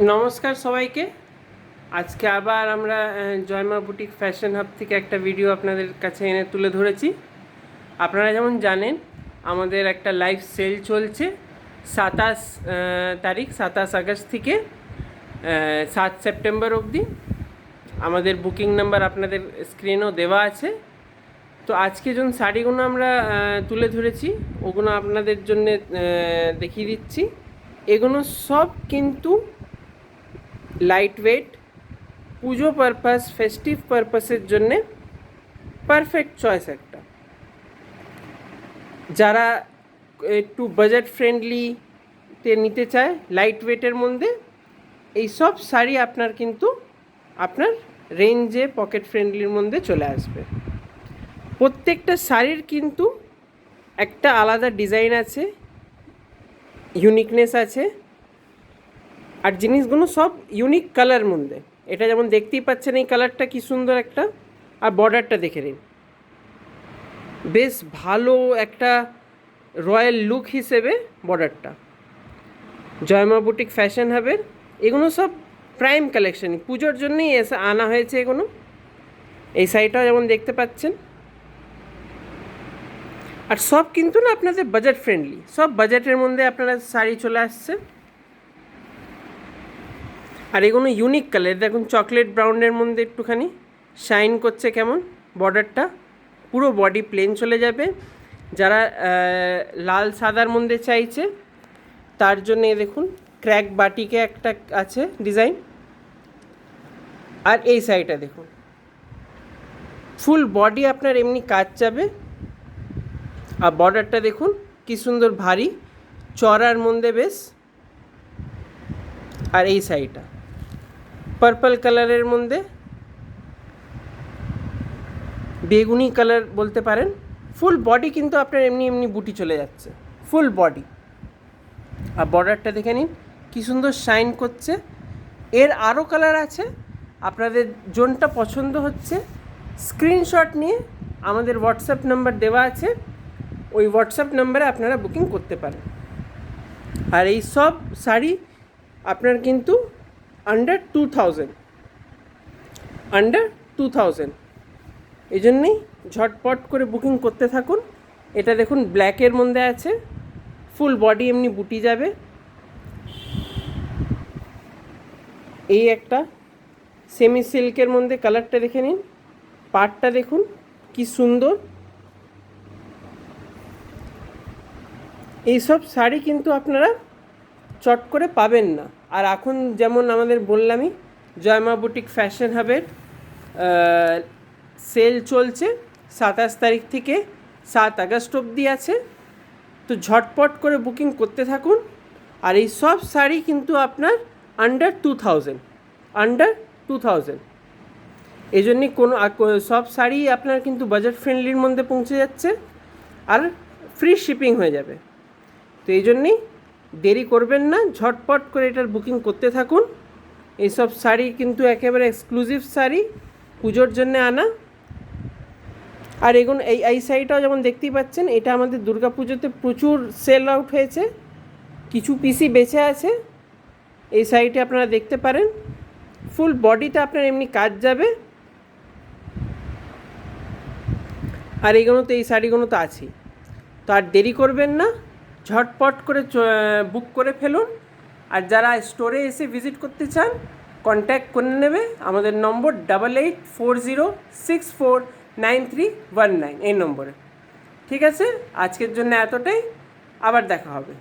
নমস্কার সবাইকে। আজকে আবার আমরা জয়মা বুটিক ফ্যাশন হাব থেকে একটা ভিডিও আপনাদের কাছে এনে তুলে ধরেছি। আপনারা যেমন জানেন আমাদের একটা লাইভ সেল চলছে 27 আগস্ট থেকে 7 সেপ্টেম্বর অবধি। আমাদের বুকিং নাম্বার আপনাদের স্ক্রিনেও দেওয়া আছে। তো আজকে যখন শাড়িগুলো আমরা তুলে ধরেছি ওগুলো আপনাদের জন্য দেখিয়ে দিচ্ছি। এগুলো সব কিন্তু লাইট ওয়েট, পুজো পারপাস, ফেস্টিভ পারপাসের জন্যে পারফেক্ট চয়েস একটা। যারা একটু বাজেট ফ্রেন্ডলিতে নিতে চায় লাইট ওয়েটের মধ্যে, এই সব শাড়ি আপনার কিন্তু আপনার রেঞ্জে পকেট ফ্রেন্ডলির মধ্যে চলে আসবে। প্রত্যেকটা শাড়ির কিন্তু একটা আলাদা ডিজাইন আছে, ইউনিকনেস আছে, আর জিনিসগুলো সব ইউনিক কালার মধ্যে। এটা যেমন দেখতেই পাচ্ছেন এই কালারটা কি সুন্দর একটা, আর বর্ডারটা দেখে নিন, বেশ ভালো একটা রয়্যাল লুক হিসেবে বর্ডারটা। জয়মা বুটিক ফ্যাশন হাবের এগুলো সব প্রাইম কালেকশন, পুজোর জন্যই এসে আনা হয়েছে এগুলো। এই শাড়িটাও যেমন দেখতে পাচ্ছেন, আর সব কিন্তু না আপনাদের বাজেট ফ্রেন্ডলি, সব বাজেটের মধ্যে আপনারা শাড়ি চলে আসছে। আর এগুলো ইউনিক কালার, দেখুন চকলেট ব্রাউনের মধ্যে একটুখানি শাইন করছে কেমন বর্ডারটা। পুরো বডি প্লেন চলে যাবে। যারা লাল সাদার মধ্যে চাইছে তার জন্য দেখুন ক্র্যাক বাটিকে একটা আছে ডিজাইন। আর এই সাইডটা দেখুন ফুল বডি আপনার এমনি কাজ যাবে। আর বর্ডারটা দেখুন কি সুন্দর ভারী চড়ার মধ্যে বেশ। আর এই সাইডটা পার্পল কালারের মধ্যে, বেগুনি কালার বলতে পারেন। ফুল বডি কিন্তু আপনার এমনি এমনি বুটি চলে যাচ্ছে, ফুল বডি। আর বর্ডারটা দেখে নিন কী সুন্দর শাইন করছে। এর আরও কালার আছে, আপনাদের জোনটা পছন্দ হচ্ছে স্ক্রিনশট নিয়ে আমাদের হোয়াটসঅ্যাপ নাম্বার দেওয়া আছে, ওই হোয়াটসঅ্যাপ নাম্বারে আপনারা বুকিং করতে পারেন। আর এই সব শাড়ি আপনার কিন্তু আন্ডার 2000, এই জন্যেই ঝটপট করে বুকিং করতে থাকুন। এটা দেখুন ব্ল্যাকের মধ্যে আছে, ফুল বডি এমনি বুটি যাবে। এই একটা সেমি সিল্কের মধ্যে কালারটা দেখে নিন, পাড়টা দেখুন কি সুন্দর। এইসব শাড়ি কিন্তু আপনারা চট করে পাবেন না। আর এখন যেমন আমাদের বললামই জয়মা বুটিক ফ্যাশন হাবের সেল চলছে 27 তারিখ থেকে 7 আগস্ট অবধি আছে। তো ঝটপট করে বুকিং করতে থাকুন। আর এই সব শাড়ি কিন্তু আপনার আন্ডার 2000, এই জন্যই সব শাড়ি আপনার কিন্তু বাজেট ফ্রেন্ডলির মধ্যে পৌঁছে যাচ্ছে আর ফ্রি শিপিং হয়ে যাবে। তো এই জন্যেই দেরি করবেন না, ঝটপট করে এটার বুকিং করতে থাকুন। এইসব শাড়ি কিন্তু একেবারে এক্সক্লুসিভ শাড়ি, পুজোর জন্য আনা। আর এগুলো এই শাড়িটাও যেমন দেখতেই পাচ্ছেন, এটা আমাদের দুর্গা পুজোতে প্রচুর সেল আউট হয়েছে, কিছু পিসই বেঁচে আছে। এই শাড়িটা আপনারা দেখতে পারেন, ফুল বডিতে আপনার এমনি কাজ যাবে। আর এইগুলো তো এই শাড়িগুলো তো আছেই। তো আর দেরি করবেন না, ঝটপট করে বুক করে ফেলুন। আর যারা স্টোরে এসে ভিজিট করতে চান কন্ট্যাক্ট করে নেবে আমাদের নম্বর 8840649319 এই নম্বরে। ঠিক আছে, আজকের জন্য এতটাই, আবার দেখা হবে।